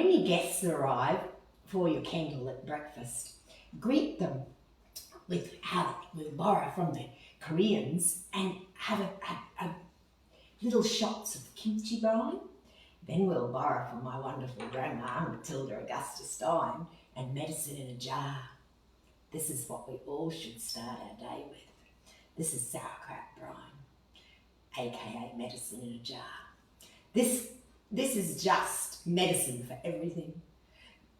when your guests arrive for your candlelit breakfast, greet them with how we'll borrow from the Koreans and have a little shots of kimchi brine. Then we'll borrow from my wonderful grandma, Matilda Augusta Stein, and medicine in a jar. This is what we all should start our day with. This is sauerkraut brine, aka medicine in a jar. This is just medicine for everything,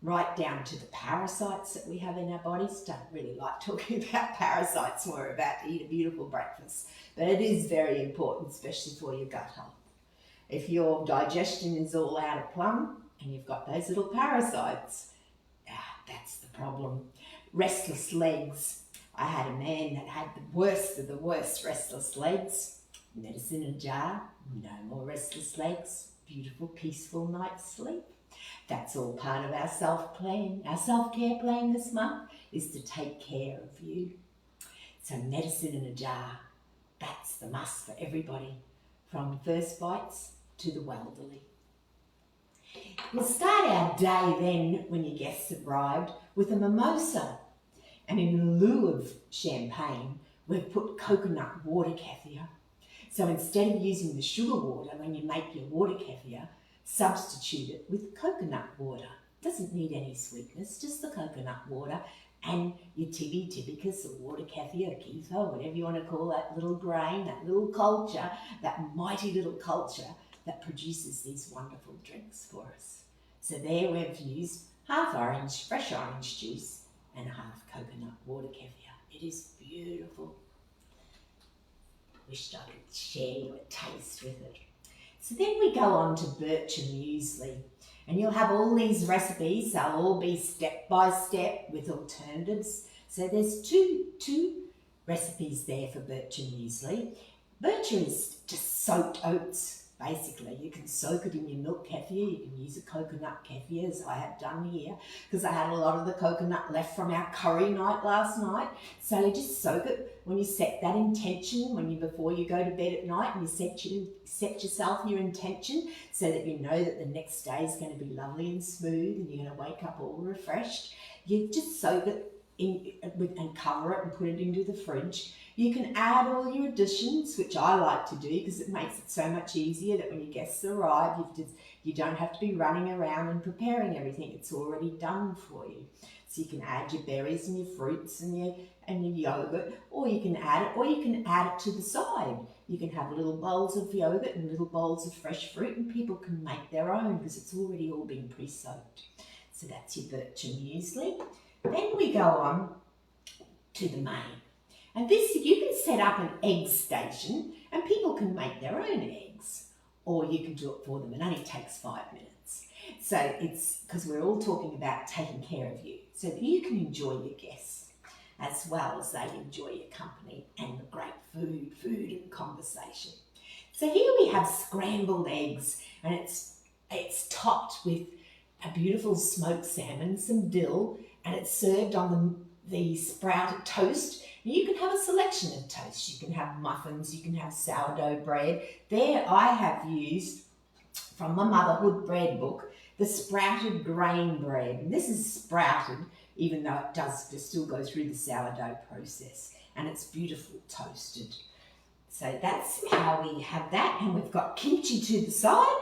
right down to the parasites that we have in our bodies. Don't really like talking about parasites when we're about to eat a beautiful breakfast, but it is very important, especially for your gut health. If your digestion is all out of plumb and you've got those little parasites, that's the problem. Restless legs. I had a man that had the worst of the worst restless legs. Medicine in a jar, no more restless legs. Beautiful, peaceful night's sleep. That's all part of our self-plan. Our self-care plan this month is to take care of you. So medicine in a jar, that's the must for everybody, from first bites to the elderly. We'll start our day then, when your guests have arrived, with a mimosa. And in lieu of champagne, we've put coconut water kefir. So instead of using the sugar water when you make your water kefir, substitute it with coconut water. Doesn't need any sweetness, just the coconut water and your tibi tibicus or water kefir, keto, whatever you want to call that little grain, that little culture, that mighty little culture that produces these wonderful drinks for us. So there we've used half orange, fresh orange juice and half coconut water kefir. It is beautiful. Wished I could share you a taste with it. So then we go on to birchen muesli, and you'll have all these recipes. They'll all be step by step with alternatives. So there's two recipes there for birchen muesli. Birchen is just soaked oats, basically. You can soak it in your milk kefir. You can use a coconut kefir, as I have done here, because I had a lot of the coconut left from our curry night last night. So you just soak it when you set that intention, before you go to bed at night, and you set yourself your intention so that you know that the next day is going to be lovely and smooth and you're going to wake up all refreshed. You just soak it and cover it and put it into the fridge. You can add all your additions, which I like to do because it makes it so much easier that when your guests arrive, you don't have to be running around and preparing everything. It's already done for you. So you can add your berries and your fruits and your yogurt, or you can add it to the side. You can have little bowls of yogurt and little bowls of fresh fruit, and people can make their own because it's already all been pre-soaked. So that's your birchen muesli. Then we go on to the main. And this, you can set up an egg station and people can make their own eggs, or you can do it for them. It only takes 5 minutes. So it's because we're all talking about taking care of you, so that you can enjoy your guests as well as they enjoy your company and the great food and conversation. So here we have scrambled eggs, and it's topped with a beautiful smoked salmon, some dill, and it's served on the sprouted toast. You can have a selection of toast. You can have muffins, you can have sourdough bread. There I have used, from my motherhood bread book, the sprouted grain bread. And this is sprouted, even though it still go through the sourdough process. And it's beautiful toasted. So that's how we have that. And we've got kimchi to the side.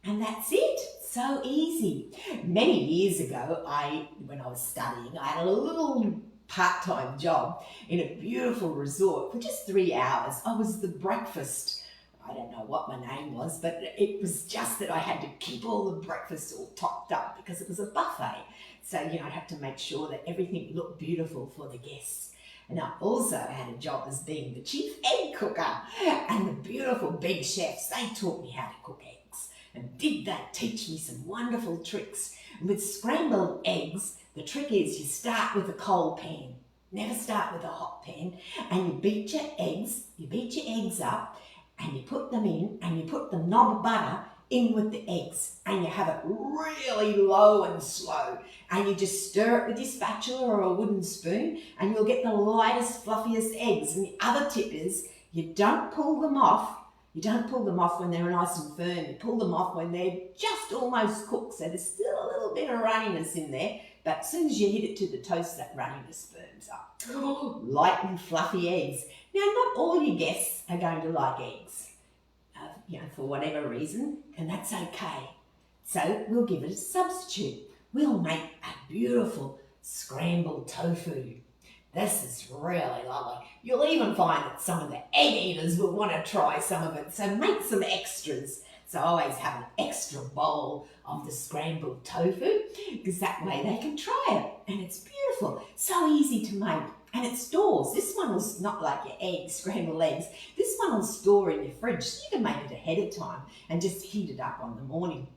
And that's it. So easy. Many years ago, when I was studying, I had a little part-time job in a beautiful resort for just 3 hours. I was the breakfast, I don't know what my name was, but it was just that I had to keep all the breakfast all topped up because it was a buffet. So, I'd have to make sure that everything looked beautiful for the guests. And I also had a job as being the chief egg cooker. And the beautiful big chefs, they taught me how to cook eggs. And did that teach me some wonderful tricks. And with scrambled eggs, the trick is you start with a cold pan. Never start with a hot pan. And you beat your eggs up, and you put them in, and you put the knob of butter in with the eggs, and you have it really low and slow, and you just stir it with your spatula or a wooden spoon, and you'll get the lightest, fluffiest eggs. And the other tip is you don't pull them off You don't pull them off when they're nice and firm. You pull them off when they're just almost cooked, so there's still a little bit of runniness in there, but as soon as you hit it to the toast, that runniness firms up. Light and fluffy eggs. Now, not all your guests are going to like eggs, for whatever reason, and that's okay. So we'll give it a substitute. We'll make a beautiful scrambled tofu. This is really lovely. You'll even find that some of the egg eaters will want to try some of it, so make some extras. So always have an extra bowl of the scrambled tofu, because that way they can try it. And it's beautiful, so easy to make. And it stores. This one will not like your eggs, scrambled eggs. This one will store in your fridge, so you can make it ahead of time and just heat it up on the morning.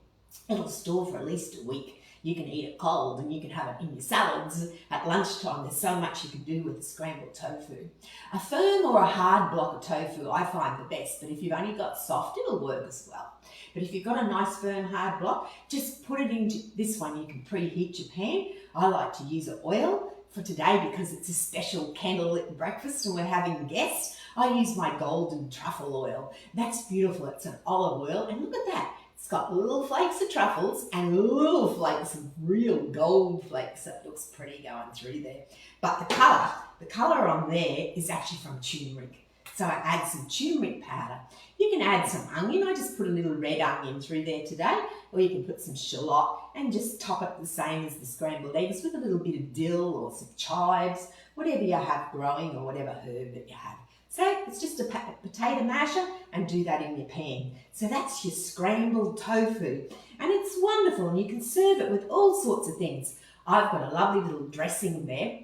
It'll store for at least a week. You can eat it cold and you can have it in your salads at lunchtime. There's so much you can do with the scrambled tofu. A firm or a hard block of tofu I find the best, but if you've only got soft, it'll work as well. But if you've got a nice firm hard block, just put it into this one. You can preheat your pan. I like to use oil for today because it's a special candlelit breakfast and we're having guests. I use my golden truffle oil. That's beautiful. It's an olive oil, and look at that. It's got little flakes of truffles and little flakes of real gold flakes. That looks pretty going through there. But the colour on there is actually from turmeric. So I add some turmeric powder. You can add some onion. I just put a little red onion through there today, or you can put some shallot and just top it the same as the scrambled eggs with a little bit of dill or some chives, whatever you have growing or whatever herb that you have. So it's just a potato masher and do that in your pan. So that's your scrambled tofu. And it's wonderful, and you can serve it with all sorts of things. I've got a lovely little dressing there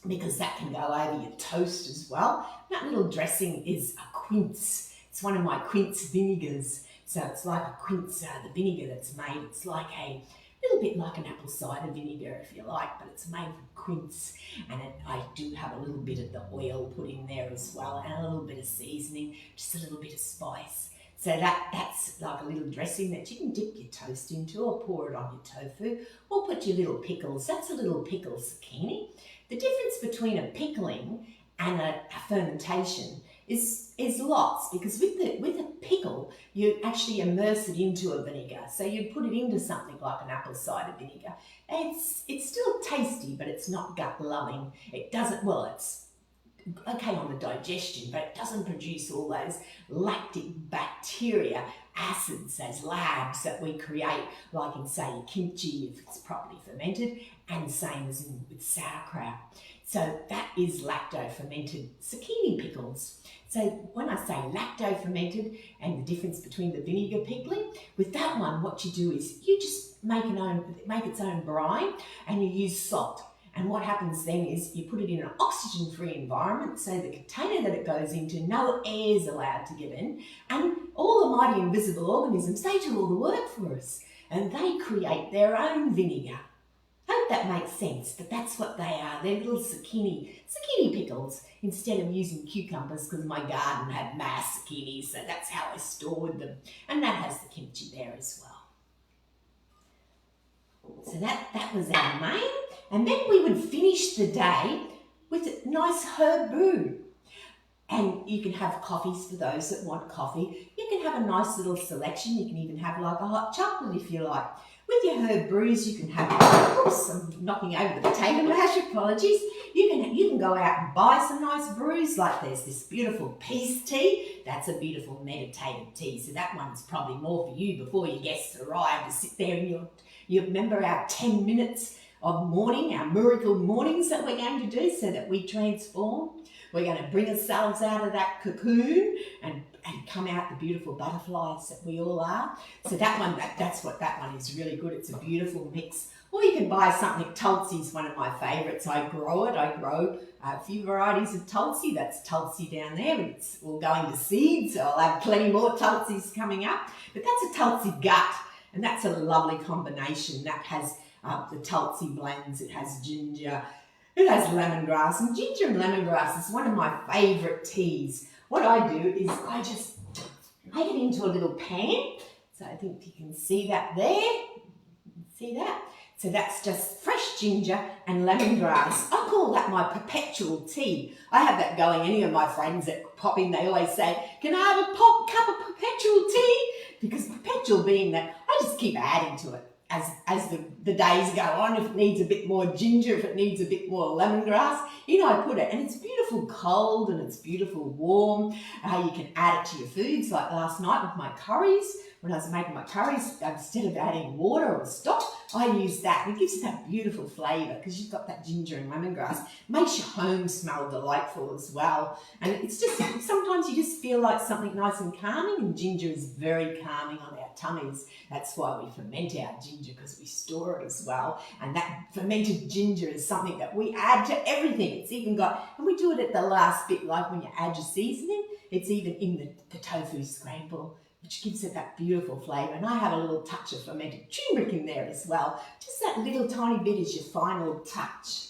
because that can go over your toast as well. That little dressing is a quince. It's one of my quince vinegars. So it's like a quince, the vinegar that's made. It's like a little bit like an apple cider vinegar, if you like, but it's made from quince. And I do have a little bit of the oil put in there as well, and a little bit of seasoning, just a little bit of spice. So that's like a little dressing that you can dip your toast into, or pour it on your tofu, or put your little pickles. That's a little pickle zucchini. The difference between a pickling and a fermentation is lots, because with a pickle you actually immerse it into a vinegar. So you put it into something like an apple cider vinegar. It's still tasty, but it's not gut loving. It doesn't, well, it's okay on the digestion, but it doesn't produce all those lactic bacteria, acids, those labs that we create, like in, say, kimchi if it's properly fermented, and same as with sauerkraut. So that is lacto-fermented zucchini pickles. So when I say lacto-fermented and the difference between the vinegar pickling, with that one what you do is you just make its own brine, and you use salt. And what happens then is you put it in an oxygen-free environment, so the container that it goes into, no air is allowed to get in, and all the mighty invisible organisms, they do all the work for us, and they create their own vinegar. Hope that makes sense, but that's what they are. They're little zucchini pickles, instead of using cucumbers, because my garden had mass zucchinis, so that's how I stored them. And that has the kimchi there as well. So that was our main. And then we would finish the day with a nice herb brew. And you can have coffees for those that want coffee. You can have a nice little selection. You can even have like a hot chocolate if you like. With your herb brews, you can have, oops, I'm knocking over the potato mash, apologies. You can go out and buy some nice brews, like there's this beautiful peace tea. That's a beautiful meditative tea. So that one's probably more for you before your guests arrive, to sit there and you remember our 10 minutes of morning, our miracle mornings that we're going to do so that we transform. We're going to bring ourselves out of that cocoon and come out the beautiful butterflies that we all are. So that one, that's what that one is really good. It's a beautiful mix. Or you can buy something. Tulsi is one of my favourites. I grow it. I grow a few varieties of Tulsi. That's Tulsi down there. It's all going to seed, so I'll have plenty more Tulsis coming up. But that's a Tulsi gut, and that's a lovely combination. That has the Tulsi blends. It has ginger. It has lemongrass, and ginger and lemongrass is one of my favourite teas. What I do is I just make it into a little pan. So I think you can see that there. See that? So that's just fresh ginger and lemongrass. I call that my perpetual tea. I have that going. Any of my friends that pop in, they always say, can I have a cup of perpetual tea? Because perpetual being that I just keep adding to it as the days go on. If it needs a bit more ginger, if it needs a bit more lemongrass, I put it. And it's beautiful cold and it's beautiful warm. You can add it to your foods, like last night with my curries. When I was making my curries, instead of adding water or stock, I use that. It gives it that beautiful flavour because you've got that ginger and lemongrass. It makes your home smell delightful as well. And it's just, sometimes you just feel like something nice and calming, and ginger is very calming on our tummies. That's why we ferment our ginger, because we store it as well. And that fermented ginger is something that we add to everything. It's even got, and we do it at the last bit, like when you add your seasoning, it's even in the tofu scramble, which gives it that beautiful flavour. And I have a little touch of fermented turmeric in there as well. Just that little tiny bit is your final touch.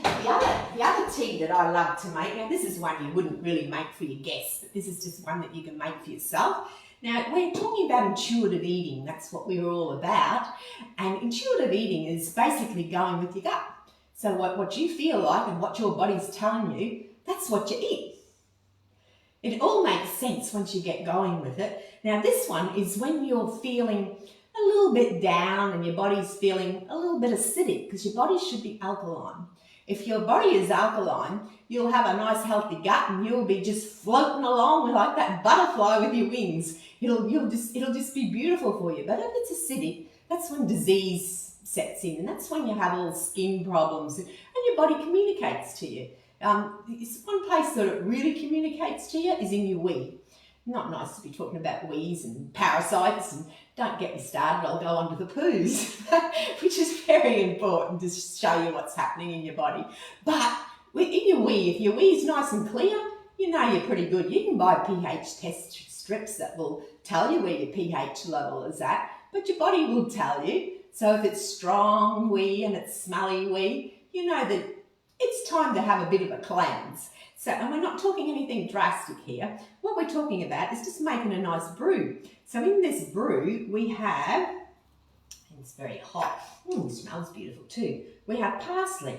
The other tea that I love to make, now this is one you wouldn't really make for your guests, but this is just one that you can make for yourself. Now, we're talking about intuitive eating. That's what we're all about. And intuitive eating is basically going with your gut. So what you feel like and what your body's telling you, that's what you eat. It all makes sense once you get going with it. Now, this one is when you're feeling a little bit down and your body's feeling a little bit acidic, because your body should be alkaline. If your body is alkaline, you'll have a nice healthy gut and you'll be just floating along like that butterfly with your wings. It'll just be beautiful for you. But if it's acidic, that's when disease sets in, and that's when you have all skin problems and your body communicates to you. It's one place that it really communicates to you is in your wee. Not nice to be talking about wees and parasites, and don't get me started, I'll go on to the poos, which is very important to show you what's happening in your body. But in your wee, if your wee's nice and clear, you're pretty good. You can buy pH test strips that will tell you where your pH level is at, but your body will tell you. So if it's strong wee and it's smelly wee, you know that it's time to have a bit of a cleanse. So, and we're not talking anything drastic here. What we're talking about is just making a nice brew. So in this brew, we have, and it's very hot, it smells beautiful too, we have parsley.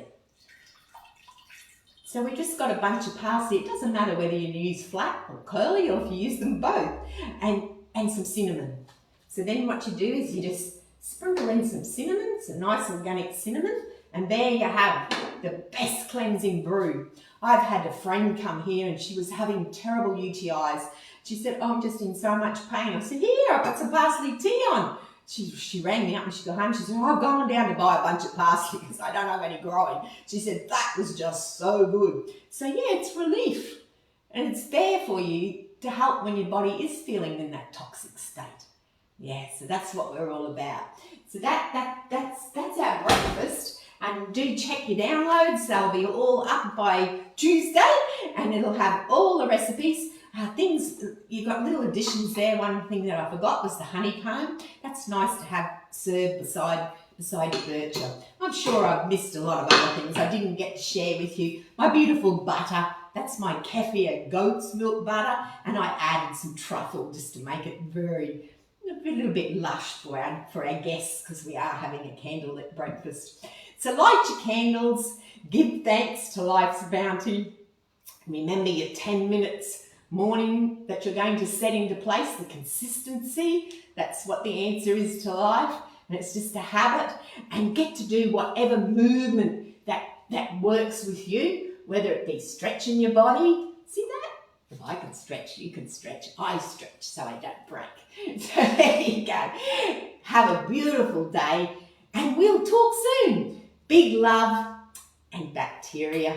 So we just got a bunch of parsley. It doesn't matter whether you use flat or curly or if you use them both, and some cinnamon. So then what you do is you just sprinkle in some cinnamon, some nice organic cinnamon, and there you have the best cleansing brew. I've had a friend come here and she was having terrible UTIs. She said, oh, I'm just in so much pain. I said, here, I've got some parsley tea on. She rang me up and she got home. She said, oh, I've gone down to buy a bunch of parsley because I don't have any growing. She said, that was just so good. So yeah, it's relief. And it's there for you to help when your body is feeling in that toxic state. Yeah, so that's what we're all about. So that's our breakfast. And do check your downloads. They'll be all up by Tuesday, and it'll have all the recipes. Things, you've got little additions there. One thing that I forgot was the honeycomb. That's nice to have served beside your bircher. I'm sure I've missed a lot of other things I didn't get to share with you. My beautiful butter. That's my kefir goat's milk butter, and I added some truffle just to make it a little bit lush for our guests, because we are having a candlelit breakfast. So light your candles, give thanks to life's bounty. Remember your 10 minutes morning that you're going to set into place, the consistency. That's what the answer is to life. And it's just a habit, and get to do whatever movement that works with you, whether it be stretching your body. See that? If I can stretch, you can stretch. I stretch so I don't break. So there you go. Have a beautiful day, and we'll talk soon. Big love and bacteria.